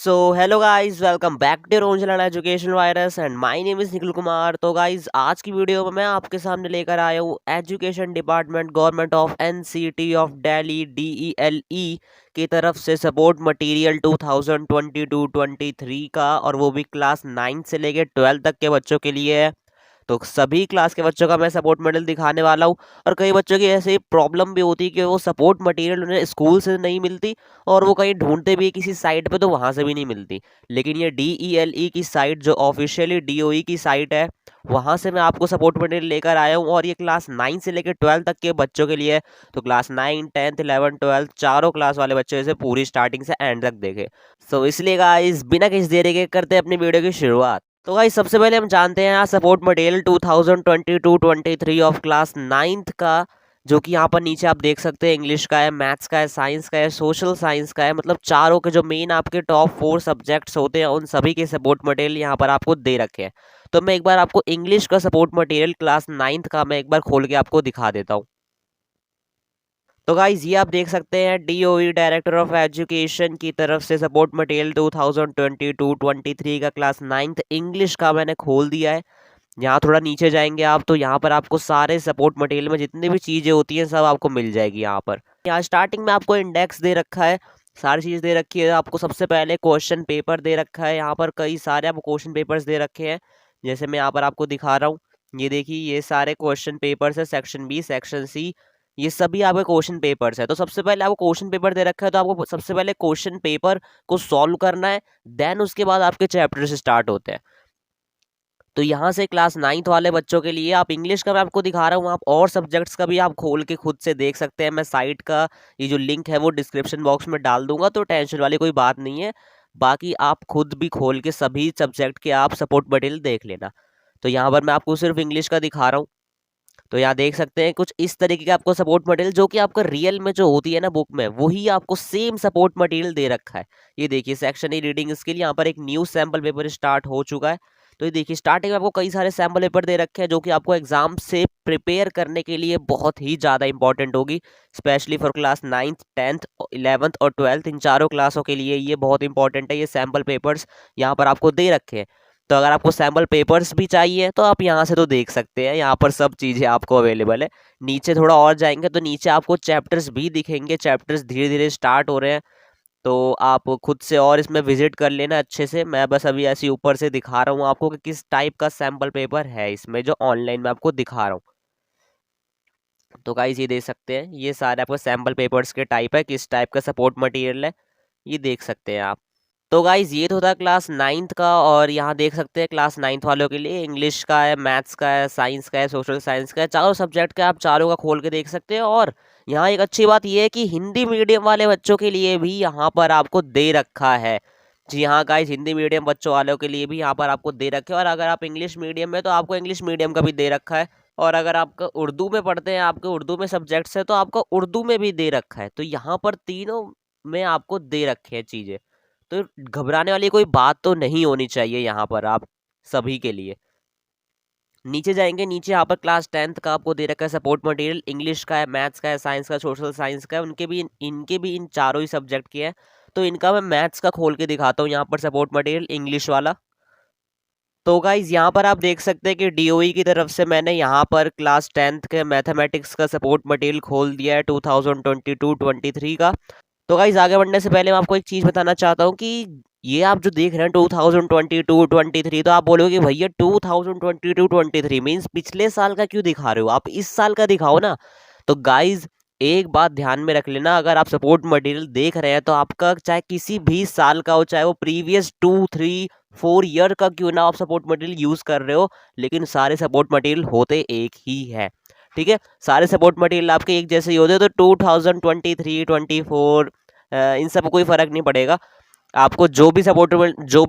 So hello guys, welcome back to रोंजलाना education virus and my name is Nikhil Kumar. तो guys, आज की video में मैं आपके सामने लेकर आया हूँ education department government of NCT of Delhi DELE की तरफ से सपोर्ट मटेरियल 2022-23 का, और वो भी क्लास 9 से लेकर 12 तक के बच्चों के लिए है। तो सभी क्लास के बच्चों का मैं सपोर्ट मटेरियल दिखाने वाला हूँ। और कई बच्चों की ऐसे प्रॉब्लम भी होती है कि वो सपोर्ट मटेरियल उन्हें स्कूल से नहीं मिलती, और वो कहीं ढूंढते भी है किसी साइट पे तो वहां से भी नहीं मिलती। लेकिन ये DELE की साइट, जो ऑफिशियली DOE की साइट है, वहां से मैं आपको सपोर्ट मटेरियल लेकर आया हूँ। और ये क्लास 9 से लेकर 12 तक के बच्चों के लिए है। तो क्लास 9, 10th, 11, 12 चारों क्लास वाले बच्चे इसे पूरी स्टार्टिंग से एंड तक देखे। सो इसलिए गाइस, बिना किसी देरी के करते हैं अपनी वीडियो की शुरुआत। तो गाइस, सबसे पहले हम जानते हैं यहाँ support material 2022-23 of class 9th का, जो कि यहाँ पर नीचे आप देख सकते हैं इंग्लिश का है, मैथ्स का है, साइंस का है, सोशल साइंस का है। मतलब चारों के जो मेन आपके टॉप 4 सब्जेक्ट्स होते हैं, उन सभी के सपोर्ट मटेरियल यहाँ पर आपको दे रखे हैं। तो मैं एक बार आपको इंग्लिश का सपोर्ट मटेरियल क्लास 9th का मैं एक बार खोल के आपको दिखा देता हूँ। तो गाइज, ये आप देख सकते हैं DOE डायरेक्टर ऑफ एजुकेशन की तरफ से सपोर्ट मटेरियल 2022-23 का क्लास 9th इंग्लिश का मैंने खोल दिया है। यहाँ थोड़ा नीचे जाएंगे आप, तो यहाँ पर आपको सारे सपोर्ट मटेरियल में जितनी भी चीज़ें होती हैं सब आपको मिल जाएगी। यहाँ स्टार्टिंग में आपको इंडेक्स दे रखा है, सारी चीज़ दे रखी है। आपको सबसे पहले क्वेश्चन पेपर दे रखा है। यहाँ पर कई सारे आपको क्वेश्चन पेपर्स दे रखे हैं, जैसे मैं यहाँ पर आपको दिखा रहा हूँ। ये देखिए, ये सारे क्वेश्चन पेपर्स है, सेक्शन B, सेक्शन C, ये सभी आपके क्वेश्चन पेपर्स है। तो सबसे पहले आपको क्वेश्चन पेपर दे रखा है, तो आपको सबसे पहले क्वेश्चन पेपर को सॉल्व करना है, देन उसके बाद आपके चैप्टर स्टार्ट होते हैं। तो यहाँ से क्लास 9th वाले बच्चों के लिए, आप इंग्लिश का मैं आपको दिखा रहा हूँ, आप और सब्जेक्ट्स का भी आप खोल के खुद से देख सकते हैं। मैं साइट का ये जो लिंक है वो डिस्क्रिप्शन बॉक्स में डाल दूंगा, तो टेंशन वाली कोई बात नहीं है। बाकी आप खुद भी खोल के सभी सब्जेक्ट के आप सपोर्ट मटेरियल देख लेना। तो यहाँ पर मैं आपको सिर्फ इंग्लिश का दिखा रहा हूँ। तो यहाँ देख सकते हैं कुछ इस तरीके का आपको सपोर्ट मटेरियल, जो कि आपका रियल में जो होती है ना बुक में, वही आपको सेम सपोर्ट मटेरियल दे रखा है। ये देखिए, सेक्शन E रीडिंग स्किल, यहाँ पर एक न्यू सैम्पल पेपर स्टार्ट हो चुका है। तो ये देखिए, स्टार्टिंग में आपको कई सारे सैम्पल पेपर दे रखे हैं, जो कि आपको एग्जाम से प्रिपेयर करने के लिए बहुत ही ज़्यादा इंपॉर्टेंट होगी। Specially for class 9th, 10th, 11th और 12th, इन चारों क्लासों के लिए ये बहुत इंपॉर्टेंट है। ये सैम्पल पेपर्स यहाँ पर आपको दे रखे हैं। तो अगर आपको सैम्पल पेपर्स भी चाहिए तो आप यहाँ से तो देख सकते हैं, यहाँ पर सब चीज़ें आपको अवेलेबल है। नीचे थोड़ा और जाएंगे तो नीचे आपको चैप्टर्स भी दिखेंगे, चैप्टर्स धीरे धीरे स्टार्ट हो रहे हैं। तो आप खुद से और इसमें विजिट कर लेना अच्छे से। मैं बस अभी ऐसे ही ऊपर से दिखा रहा हूँ आपको कि किस टाइप का सैम्पल पेपर है इसमें, जो ऑनलाइन में आपको दिखा रहा हूँ। तो गाइस, ये देख सकते हैं, ये सारे आपको सैम्पल पेपर्स के टाइप है, किस टाइप का सपोर्ट मटेरियल है, ये देख सकते हैं आप। तो गाइज, ये तो था क्लास 9th का। और यहाँ देख सकते हैं क्लास 9th वालों के लिए इंग्लिश का है, मैथ्स का है, साइंस का है, सोशल साइंस का है, चारों सब्जेक्ट का आप चारों का खोल के देख सकते हैं। और यहाँ एक अच्छी बात ये है कि हिंदी मीडियम वाले बच्चों के लिए भी यहाँ पर आपको दे रखा है। जी हाँ गाइज, हिंदी मीडियम बच्चों वालों के लिए भी यहाँ पर आपको दे रखे हैं। और अगर आप इंग्लिश मीडियम में, तो आपको इंग्लिश मीडियम का भी दे रखा है। और अगर आपका उर्दू में पढ़ते हैं, आपके उर्दू में सब्जेक्ट्स है, तो आपका उर्दू में भी दे रखा है। तो यहाँ पर तीनों में आपको दे रखे हैं चीज़ें। तो घबराने वाली कोई बात तो नहीं होनी चाहिए यहाँ पर आप सभी के लिए। नीचे जाएंगे, नीचे यहाँ पर क्लास 10th का आपको दे रखा है सपोर्ट मटेरियल, इंग्लिश का है, मैथ्स का है, साइंस का, सोशल साइंस का है। उनके भी इनके भी इन चारों ही सब्जेक्ट के हैं। तो इनका मैं मैथ्स का खोल के दिखाता हूँ, यहाँ पर सपोर्ट मटेरियल इंग्लिश वाला। तो गाइज, यहाँ पर आप देख सकते हैं कि DOE की तरफ से मैंने यहाँ पर क्लास 10th के मैथमेटिक्स का सपोर्ट मटेरियल खोल दिया है 2022-23 का। तो गाइज, आगे बढ़ने से पहले मैं आपको एक चीज़ बताना चाहता हूँ कि ये आप जो देख रहे हैं 2022-23, तो आप बोलोगे कि भैया 2022-23 मीन्स पिछले साल का क्यों दिखा रहे हो, आप इस साल का दिखाओ ना। तो गाइज, एक बात ध्यान में रख लेना, अगर आप सपोर्ट मटेरियल देख रहे हैं तो आपका चाहे किसी भी साल का हो, चाहे वो प्रीवियस 2, 3, 4 ईयर का क्यों ना आप सपोर्ट मटेरियल यूज़ कर रहे हो, लेकिन सारे सपोर्ट मटेरियल होते एक ही है। ठीक है, सारे सपोर्ट मटेरियल आपके एक जैसे ही होते हैं। तो 2023, 24 इन सब कोई फर्क नहीं पड़ेगा। आपको जो भी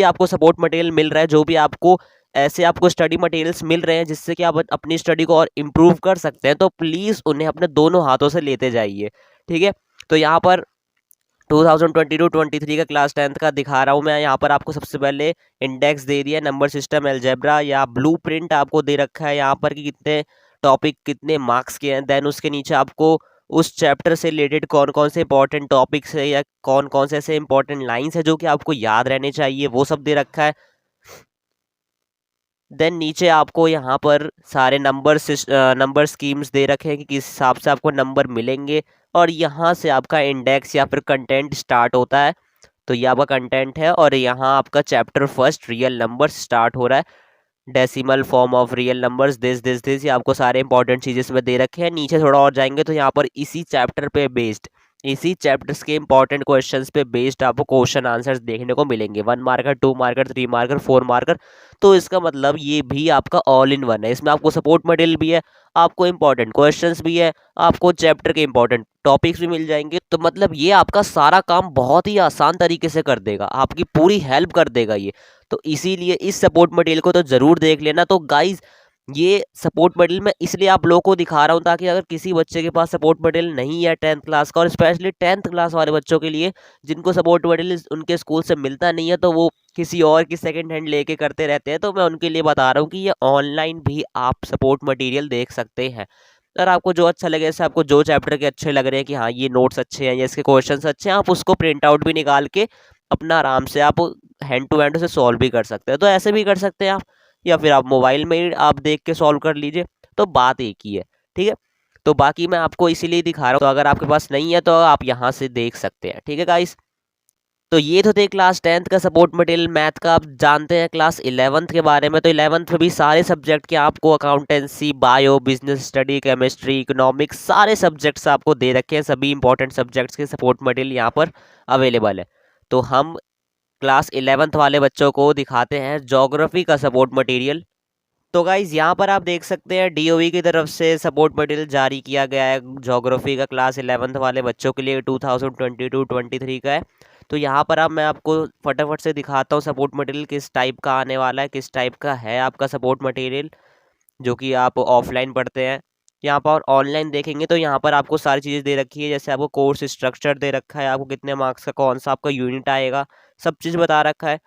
आपको सपोर्ट मटेरियल मिल रहा है, जो भी आपको ऐसे आपको स्टडी मटेरियल्स मिल रहे हैं जिससे कि आप अपनी स्टडी को और इम्प्रूव कर सकते हैं, तो प्लीज़ उन्हें अपने दोनों हाथों से लेते जाइए। ठीक है, तो यहाँ पर 2022-23 का क्लास 10th का दिखा रहा हूँ मैं। यहाँ पर आपको सबसे पहले इंडेक्स दे दिया, नंबर सिस्टम, अलजेब्रा या ब्लूप्रिंट आपको दे रखा है यहाँ पर कि कितने टॉपिक कितने मार्क्स के हैं। देन उसके नीचे आपको उस चैप्टर से रिलेटेड कौन कौन से इंपॉर्टेंट टॉपिक्स है या कौन कौन से ऐसे इंपॉर्टेंट लाइंस है जो कि आपको याद रहने चाहिए, वो सब दे रखा है। देन नीचे आपको यहाँ पर सारे नंबर स्कीम्स दे रखे हैं कि किस हिसाब से आपको नंबर मिलेंगे, और यहाँ से आपका इंडेक्स या फिर कंटेंट स्टार्ट होता है। तो ये आपका कंटेंट है, और यहाँ आपका chapter first real number start हो रहा है। Decimal form of real numbers, this ये आपको सारे इंपॉर्टेंट चीजें इसमें दे रखे हैं। नीचे थोड़ा और जाएंगे तो यहाँ पर इसी चैप्टर पे बेस्ड, इसी चैप्टर्स के इंपॉर्टेंट क्वेश्चंस पे बेस्ड आपको क्वेश्चन आंसर्स देखने को मिलेंगे, 1 मार्कर, 2 मार्कर, 3 मार्कर, 4 मार्कर। तो इसका मतलब ये भी आपका ऑल इन वन है। इसमें आपको सपोर्ट मटेरियल भी है, आपको इंपॉर्टेंट क्वेश्चंस भी है, आपको चैप्टर के इंपॉर्टेंट टॉपिक्स भी मिल जाएंगे। तो मतलब ये आपका सारा काम बहुत ही आसान तरीके से कर देगा, आपकी पूरी हेल्प कर देगा ये। तो इसीलिए इस सपोर्ट मटेरियल को तो जरूर देख लेना। तो गाइज, ये सपोर्ट मटेरियल मैं इसलिए आप लोगों को दिखा रहा हूँ ताकि अगर किसी बच्चे के पास सपोर्ट मटेरियल नहीं है 10th क्लास का, और स्पेशली 10th क्लास वाले बच्चों के लिए जिनको सपोर्ट मटेरियल उनके स्कूल से मिलता नहीं है, तो वो किसी और की सेकंड हैंड लेके करते रहते हैं, तो मैं उनके लिए बता रहा हूँ कि ये ऑनलाइन भी आप सपोर्ट मटेरियल देख सकते हैं। अगर आपको जो अच्छा लगे, जैसे आपको जो चैप्टर के अच्छे लग रहे हैं कि हाँ ये नोट्स अच्छे हैं या इसके क्वेश्चन अच्छे हैं, आप उसको प्रिंट आउट भी निकाल के अपना आराम से आप हैंड टू हैंड उसे सॉल्व भी कर सकते हैं। तो ऐसे भी कर सकते हैं आप, या फिर आप मोबाइल में ही आप देख के सॉल्व कर लीजिए। तो बात एक ही है, ठीक है। तो बाकी मैं आपको इसीलिए दिखा रहा हूँ, तो अगर आपके पास नहीं है तो आप यहाँ से देख सकते हैं, ठीक है गाइस। तो ये तो थे क्लास 10th का सपोर्ट मटेरियल मैथ का। आप जानते हैं क्लास 11th के बारे में। तो 11th में भी सारे सब्जेक्ट के आपको accountancy, bio, business study, chemistry, economics, सारे सब्जेक्ट्स आपको दे रखे हैं। सभी इंपॉर्टेंट सब्जेक्ट्स के सपोर्ट मटेरियल यहाँ पर अवेलेबल है। तो हम क्लास 11th वाले बच्चों को दिखाते हैं ज्योग्राफी का सपोर्ट मटेरियल। तो गाइज यहाँ पर आप देख सकते हैं डीओवी की तरफ से सपोर्ट मटेरियल जारी किया गया है ज्योग्राफी का, क्लास 11th वाले बच्चों के लिए 2022-23 का है। तो यहाँ पर अब मैं आपको फटाफट से दिखाता हूँ सपोर्ट मटेरियल किस टाइप का आने वाला है, किस टाइप का है आपका सपोर्ट मटेरियल जो कि आप ऑफलाइन पढ़ते हैं। यहाँ पर ऑनलाइन देखेंगे तो यहाँ पर आपको सारी चीज़ें दे रखी है, जैसे आपको कोर्स स्ट्रक्चर दे रखा है, आपको कितने मार्क्स का कौन सा आपका यूनिट आएगा, सब चीज़ बता रखा है।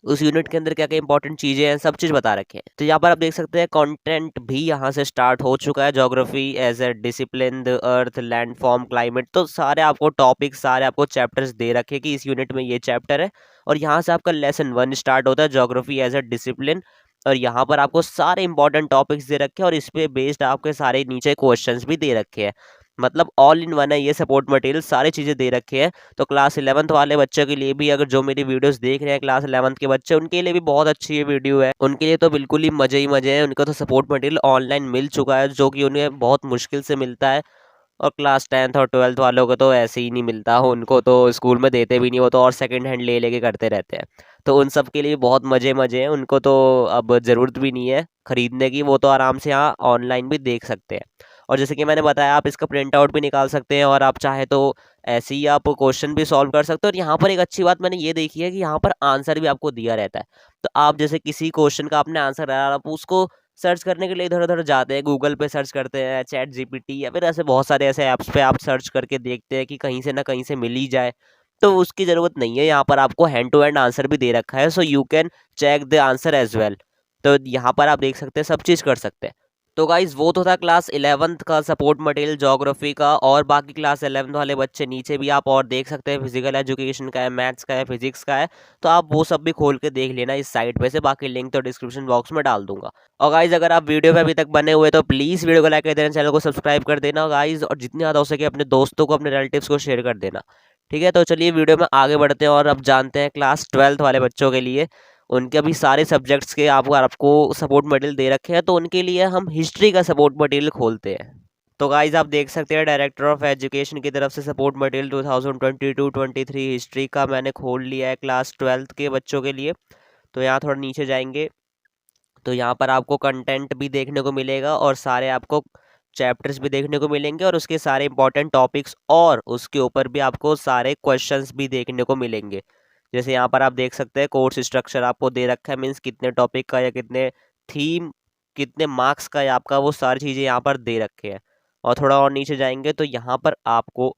उस यूनिट के अंदर क्या क्या इंपॉर्टेंट चीज़ें हैं, सब चीज़ बता रखे हैं। तो यहाँ पर आप देख सकते हैं कंटेंट भी यहाँ से स्टार्ट हो चुका है। Geography as a discipline, the earth, land form, climate. तो सारे आपको टॉपिक, सारे आपको चैप्टर्स दे रखे कि इस यूनिट में ये चैप्टर है, और यहाँ से आपका लेसन 1 स्टार्ट होता है, ज्योग्राफी एज ए डिसिप्लिन। और यहाँ पर आपको सारे इंपॉर्टेंट टॉपिक्स दे रखे हैं, और इस पे बेस्ड आपके सारे नीचे क्वेश्चंस भी दे रखे हैं। मतलब ऑल इन वन है ये सपोर्ट मटेरियल, सारी चीज़ें दे रखे हैं। तो क्लास 11th वाले बच्चों के लिए भी, अगर जो मेरी वीडियोस देख रहे हैं क्लास 11th के बच्चे, उनके लिए भी बहुत अच्छी ये वीडियो है। उनके लिए तो बिल्कुल ही मजे ही मजे हैं। उनको तो सपोर्ट मटेरियल ऑनलाइन मिल चुका है जो कि उन्हें बहुत मुश्किल से मिलता है। और क्लास 10th और 12th वालों को तो ऐसे ही नहीं मिलता, उनको तो स्कूल में देते भी नहीं, वो तो और सेकंड हैंड ले लेके करते रहते हैं। तो उन सब के लिए बहुत मजे मजे हैं, उनको तो अब ज़रूरत भी नहीं है खरीदने की, वो तो आराम से यहाँ ऑनलाइन भी देख सकते हैं। और जैसे कि मैंने बताया, आप इसका प्रिंट आउट भी निकाल सकते हैं, और आप चाहे तो ऐसे ही आप क्वेश्चन भी सॉल्व कर सकते हो। और यहाँ पर एक अच्छी बात मैंने ये देखी है कि यहाँ पर आंसर भी आपको दिया रहता है। तो आप जैसे किसी क्वेश्चन का आपने आंसर आया, आप उसको सर्च करने के लिए इधर उधर जाते हैं, गूगल पे सर्च करते हैं, चैट जीपीटी, या फिर ऐसे बहुत सारे ऐसे ऐप्स पे आप सर्च करके देखते हैं कि कहीं से ना कहीं से मिल ही जाए। तो उसकी ज़रूरत नहीं है, यहाँ पर आपको हैंड टू हैंड आंसर भी दे रखा है, so you can check the answer as well. तो यहाँ पर आप देख सकते हैं, सब चीज़ कर सकते हैं। तो गाइज वो तो था क्लास 11th का सपोर्ट मटेरियल ज्योग्राफी का। और बाकी क्लास 11th वाले बच्चे नीचे भी आप और देख सकते हैं, फिजिकल एजुकेशन का है, मैथ्स का है, फिजिक्स का है। तो आप वो सब भी खोल के देख लेना इस साइट पे से, बाकी लिंक तो डिस्क्रिप्शन बॉक्स में डाल दूंगा। और गाइज अगर आप वीडियो पे अभी तक बने हुए तो प्लीज़ वीडियो को लाइक कर देना, चैनल को सब्सक्राइब कर देना गाइज, और जितनी ज़्यादा हो सके अपने दोस्तों को, अपने रिलेटिव्स को शेयर कर देना, ठीक है। तो चलिए वीडियो में आगे बढ़ते हैं, और अब जानते हैं क्लास 12th वाले बच्चों के लिए उनके अभी सारे सब्जेक्ट्स के आपको सपोर्ट मटेरियल दे रखे हैं। तो उनके लिए हम हिस्ट्री का सपोर्ट मटेरियल खोलते हैं। तो गाइज आप देख सकते हैं डायरेक्टर ऑफ एजुकेशन की तरफ से सपोर्ट मटेरियल 2022-23 हिस्ट्री का मैंने खोल लिया है क्लास 12th के बच्चों के लिए। तो यहाँ थोड़ा नीचे जाएंगे तो यहाँ पर आपको कंटेंट भी देखने को मिलेगा, और सारे आपको चैप्टर्स भी देखने को मिलेंगे, और उसके सारे इंपॉर्टेंट टॉपिक्स, और उसके ऊपर भी आपको सारे क्वेश्चंस भी देखने को मिलेंगे। जैसे यहाँ पर आप देख सकते हैं कोर्स स्ट्रक्चर आपको दे रखा है, मीन्स कितने टॉपिक का या कितने थीम, कितने मार्क्स का है आपका, वो सारी चीज़ें यहाँ पर दे रखे हैं। और थोड़ा और नीचे जाएंगे तो यहाँ पर आपको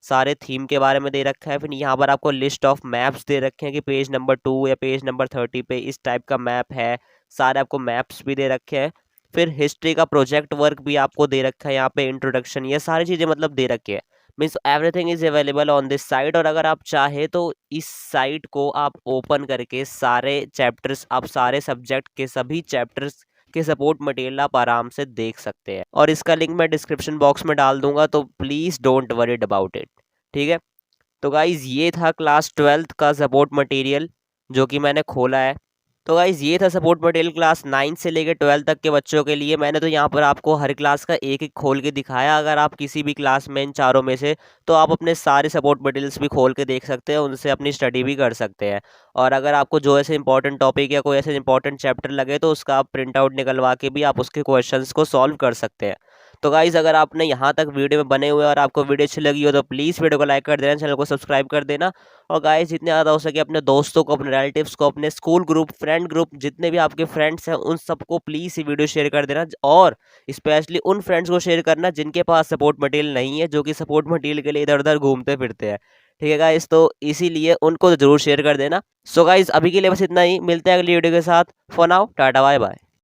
सारे थीम के बारे में दे रखा है। फिर यहाँ पर आपको लिस्ट ऑफ मैप्स दे रखे हैं कि पेज नंबर 2 या पेज नंबर 30 पे इस टाइप का मैप है, सारे आपको मैप्स भी दे रखे हैं। फिर हिस्ट्री का प्रोजेक्ट वर्क भी आपको दे रखा है यहाँ पे, इंट्रोडक्शन, ये सारी चीज़ें मतलब दे रखी है। Means everything is available on this site. और अगर आप चाहे तो इस साइट को आप ओपन करके सारे चैप्टर्स, आप सारे सब्जेक्ट के सभी चैप्टर्स के सपोर्ट मटेरियल आप आराम से देख सकते हैं। और इसका लिंक मैं डिस्क्रिप्शन बॉक्स में डाल दूंगा, तो please don't worried about it. ठीक है, तो गाइज ये था क्लास 12th का सपोर्ट मटेरियल जो कि मैंने खोला है। तो गाइज ये था सपोर्ट मटेरियल क्लास 9 से लेकर 12 तक के बच्चों के लिए। मैंने तो यहाँ पर आपको हर क्लास का एक एक खोल के दिखाया। अगर आप किसी भी क्लास में इन चारों में से, तो आप अपने सारे सपोर्ट मटेरियल्स भी खोल के देख सकते हैं, उनसे अपनी स्टडी भी कर सकते हैं। और अगर आपको जो ऐसे इंपॉर्टेंट टॉपिक या कोई ऐसे इंपॉर्टेंट चैप्टर लगे, तो उसका आप प्रिंट आउट निकलवा के भी आप उसके क्वेश्चंस को सॉल्व कर सकते हैं। तो गाइज़ अगर आपने यहाँ तक वीडियो में बने हुए और आपको वीडियो अच्छी लगी हो, तो प्लीज़ वीडियो को लाइक कर देना, चैनल को सब्सक्राइब कर देना। और गाइज़ जितने ज़्यादा हो सके अपने दोस्तों को, अपने रिलेटिव्स को, अपने स्कूल ग्रुप, फ्रेंड ग्रुप, जितने भी आपके फ्रेंड्स हैं, उन सबको प्लीज़ ये वीडियो शेयर कर देना। और स्पेशली उन फ्रेंड्स को शेयर करना जिनके पास सपोर्ट मटेरियल नहीं है, जो कि सपोर्ट मटेरियल के लिए इधर उधर घूमते फिरते हैं। ठीक है गाइज़, तो इसीलिए उनको ज़रूर शेयर कर देना। सो गाइज़ अभी के लिए बस इतना ही, मिलते हैं अगली वीडियो के साथ। For now tata bye bye.